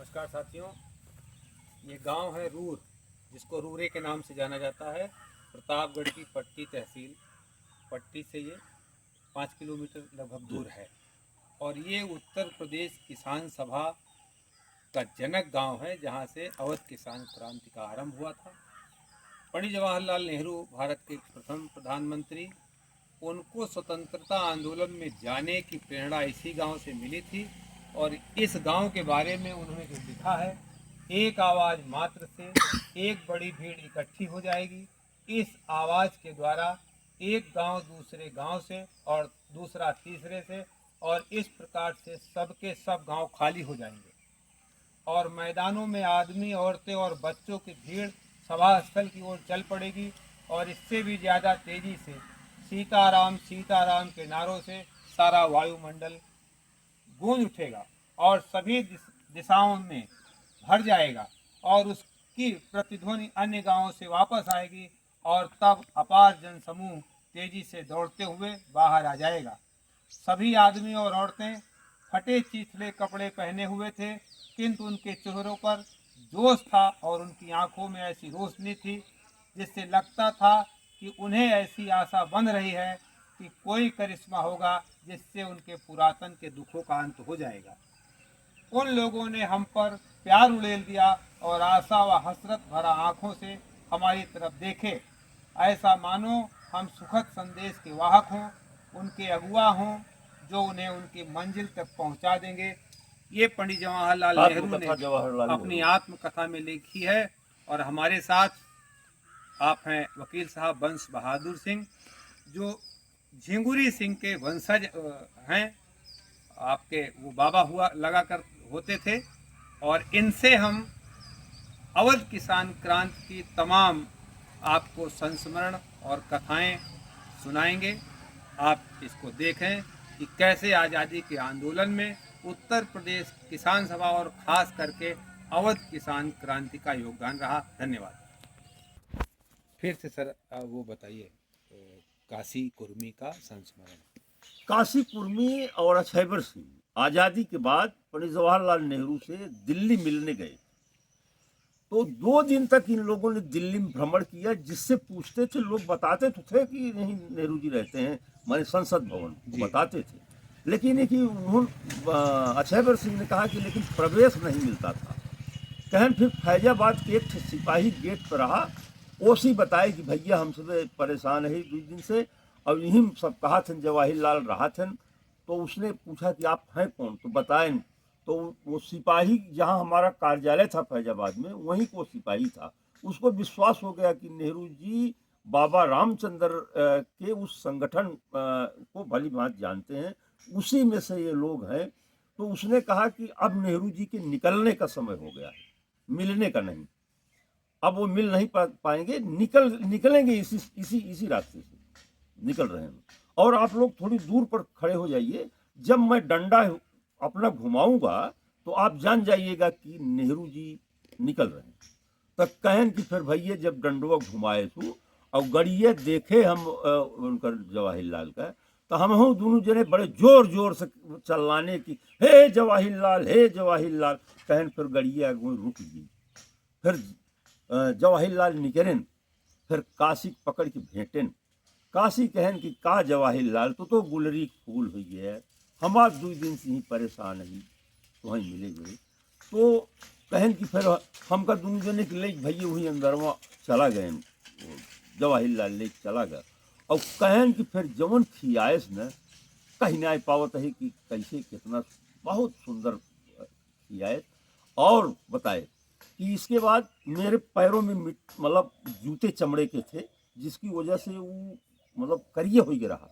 नमस्कार साथियों, ये गांव है रूर, जिसको रूरे के नाम से जाना जाता है। प्रतापगढ़ की पट्टी तहसील, पट्टी से ये 5 किलोमीटर लगभग दूर है। और ये उत्तर प्रदेश किसान सभा का जनक गांव है, जहां से अवध किसान क्रांति का आरंभ हुआ था। पंडित जवाहरलाल नेहरू भारत के प्रथम प्रधानमंत्री, उनको स्वतंत्रता आंदोलन में जाने की प्रेरणा इसी गांव से मिली थी। और इस गांव के बारे में उन्होंने जो लिखा है, एक आवाज़ मात्र से एक बड़ी भीड़ इकट्ठी हो जाएगी। इस आवाज़ के द्वारा एक गांव दूसरे गांव से और दूसरा तीसरे से, और इस प्रकार से सबके सब गांव खाली हो जाएंगे और मैदानों में आदमी, औरतें और बच्चों की भीड़ सभा स्थल की ओर चल पड़ेगी। और इससे भी ज़्यादा तेजी से सीताराम सीताराम के नारों से सारा वायुमंडल गूंज उठेगा और सभी दिशाओं में भर जाएगा, और उसकी प्रतिध्वनि अन्य गांवों से वापस आएगी। और तब अपार जनसमूह तेजी से दौड़ते हुए बाहर आ जाएगा। सभी आदमी और औरतें फटे चीथड़े कपड़े पहने हुए थे, किंतु उनके चेहरों पर जोश था और उनकी आंखों में ऐसी रोशनी थी जिससे लगता था कि उन्हें ऐसी आशा बंध रही है कि कोई करिश्मा होगा जिससे उनके पुरातन के दुखों का अंत हो जाएगा। उन लोगों ने हम पर प्यार उड़ेल दिया और आशा व हसरत भरा आंखों से हमारी तरफ देखे, ऐसा मानो हम सुखद संदेश के वाहक हों, उनके अगुआ हों, जो उन्हें उनकी मंजिल तक पहुंचा देंगे। ये पंडित जवाहरलाल नेहरू ने अपनी आत्मकथा में लिखी है। और हमारे साथ आप हैं वकील साहब बंश बहादुर सिंह, जो झिंगुरी सिंह के वंशज हैं। आपके वो बाबा हुआ लगा कर होते थे। और इनसे हम अवध किसान क्रांति की तमाम आपको संस्मरण और कथाएं सुनाएंगे। आप इसको देखें कि कैसे आज़ादी के आंदोलन में उत्तर प्रदेश किसान सभा और ख़ास करके अवध किसान क्रांति का योगदान रहा। धन्यवाद। फिर से सर वो बताइए, काशी कुर्मी का संस्मरण। काशी कुर्मी और अक्षयवर सिंह आज़ादी के बाद पंडित जवाहरलाल नेहरू से दिल्ली मिलने गए। तो 2 दिन तक इन लोगों ने दिल्ली में भ्रमण किया, जिससे पूछते थे, लोग बताते तो थे कि नहीं नेहरू जी रहते हैं, माने संसद भवन बताते थे। लेकिन ये कि उन्होंने अक्षयवर सिंह ने कहा कि लेकिन प्रवेश नहीं मिलता था। कहन फिर फैजाबाद के एक सिपाही गेट पर रहा, ओसी बताए कि भैया हम सब परेशान है 2 दिन से, और यही सब कहा थे जवाहिरलाल रहा थे। तो उसने पूछा कि आप हैं कौन, तो बताएं। तो वो सिपाही, जहां हमारा कार्यालय था फैजाबाद में, वहीं को सिपाही था। उसको विश्वास हो गया कि नेहरू जी बाबा रामचंद्र के उस संगठन को भली भांति जानते हैं, उसी में से ये लोग हैं। तो उसने कहा कि अब नेहरू जी के निकलने का समय हो गया है, मिलने का नहीं। अब वो मिल नहीं पाएंगे, निकलेंगे इसी रास्ते से निकल रहे हैं। और आप लोग थोड़ी दूर पर खड़े हो जाइए, जब मैं डंडा अपना घुमाऊंगा तो आप जान जाइएगा कि नेहरू जी निकल रहे हैं। तब कहन कि फिर भैया जब डंडुआ घुमाए थू और गड़िए देखे हम उनकर जवाहिरलाल का, तो हम दोनों जने बड़े जोर जोर से चलाने की, हे जवाहिरलाल हे जवाहिरलाल। कहन फिर गड़िया रुक गई। फिर जवाहिरलाल निकलेन, फिर काशी पकड़ के भेंटेन। काशी कहन कि का जवाहिरलाल तो गुलरी फूल हुई है, हमार 2 दिन से ही परेशान ही तो वहीं मिले गए। तो कहन कि फिर हमका 2 जने के ले भैया वही अंदर वहाँ चला गए, जवाहिरलाल ले चला गया। और कहन कि फिर जवन खियास न कहीं ना पावत है कि कैसे कितना बहुत सुंदर खियास। और बताए कि इसके बाद मेरे पैरों में मतलब जूते चमड़े के थे, जिसकी वजह से वो मतलब करिए हो गया रहा।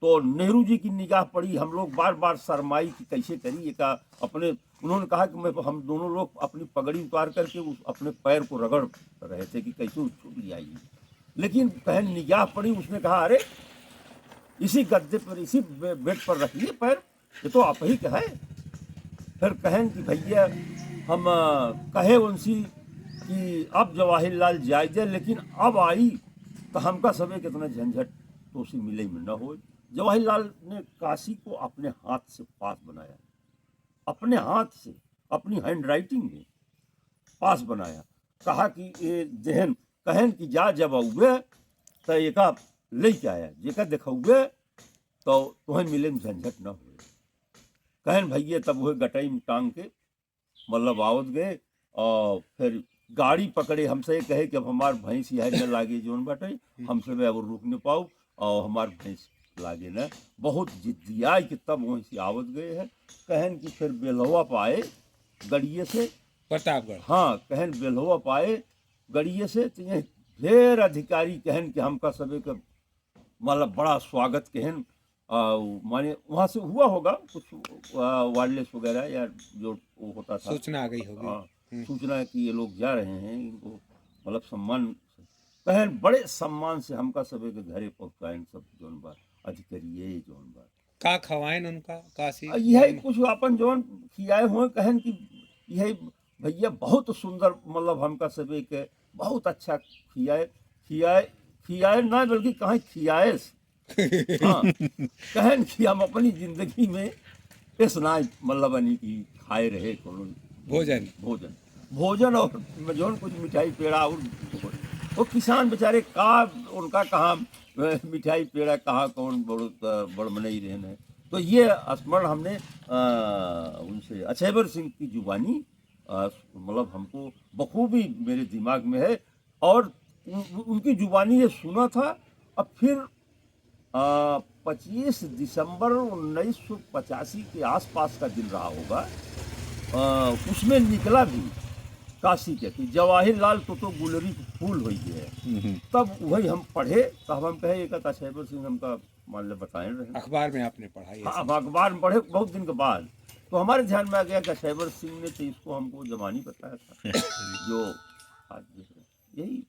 तो नेहरू जी की निगाह पड़ी, हम लोग बार बार शरमाई कि कैसे करिए का अपने। उन्होंने कहा कि हम दोनों लोग अपनी पगड़ी उतार करके उस अपने पैर को रगड़ रहे थे कि कैसे छूट लिया। लेकिन कहन निगाह पड़ी, उसने कहा अरे इसी गद्दे पर, इसी बेड पर रखिए पैर, ये तो आप ही का है। फिर कहन कि भैया हम कहे उनसी कि अब जवाहिरलाल जायजे, लेकिन अब आई तो हमका सबे कितना झंझट तो उसी मिले में न हो। जवाहिरलाल ने काशी को अपने हाथ से पास बनाया, अपने हाथ से। अपनी हैंड राइटिंग में पास बनाया। कहा कि ये जहन कहन कि जा जब अउए तो एका लेके आया, जेका देखौगे तो तुम्हें मिले में झंझट न हुए। कहन भैया तब वह गटई में टांग के मतलब आवत गए और फिर गाड़ी पकड़े। हमसे कहे कि अब हमार भैंस यह न लागे जोन बाटे, हमसे भी अब रुक न पाऊ और हमार भैंस लागे न। बहुत जिद्दियाई कि तब वहीं से आवत गए हैं। कहन कि फिर बेलहवा पाए गड़िए से प्रतापगढ़। हाँ, कहन बेलहवा पाए गड़िए से तो ये ढेर अधिकारी कहन कि हमका सबे का मतलब बड़ा स्वागत कहन। माने वहाँ से हुआ होगा कुछ वायरलेस वगैरह या जो वो होता था, सूचना आ गई होगी। हाँ, सूचना कि ये लोग जा रहे हैं, इनको मतलब सम्मान कहन बड़े सम्मान से हमका सबे के घरे पहुँचाएं सब जोन बार अधिकारी ये जोन बार का खवाइन उनका काशी यही कुछ अपन जोन खियाए हुए कहन कि यही भैया बहुत सुंदर मतलब हमका सबे के बहुत अच्छा खियाए ना बल्कि कहाँ खियाए हाँ, कहन कि हम अपनी जिंदगी में इस ना मतलब बनी कि खाए रहे भोजन और जोन कुछ मिठाई पेड़ा और वो किसान बेचारे का उनका कहाँ मिठाई पेड़ा कहाँ कौन बड़ मनई रहने। तो ये स्मरण हमने उनसे अछैबर सिंह की जुबानी मतलब हमको बखूबी मेरे दिमाग में है और उनकी जुबानी ये सुना था। अब फिर 25 दिसंबर 1985 के आसपास का दिन रहा होगा, उसमें निकला भी काशी के कि जवाहिरलाल तो गुलरी फूल हुई है। तब वही हम पढ़े तब हम कहे एक अछैबर सिंह हमका मान ले बताए रहे अखबार में आपने पढ़ा ये? हाँ, अखबार में पढ़े बहुत दिन के बाद तो हमारे ध्यान में आ गया कि अछैबर सिंह ने तो इसको हमको जबानी बताया था जो आज यही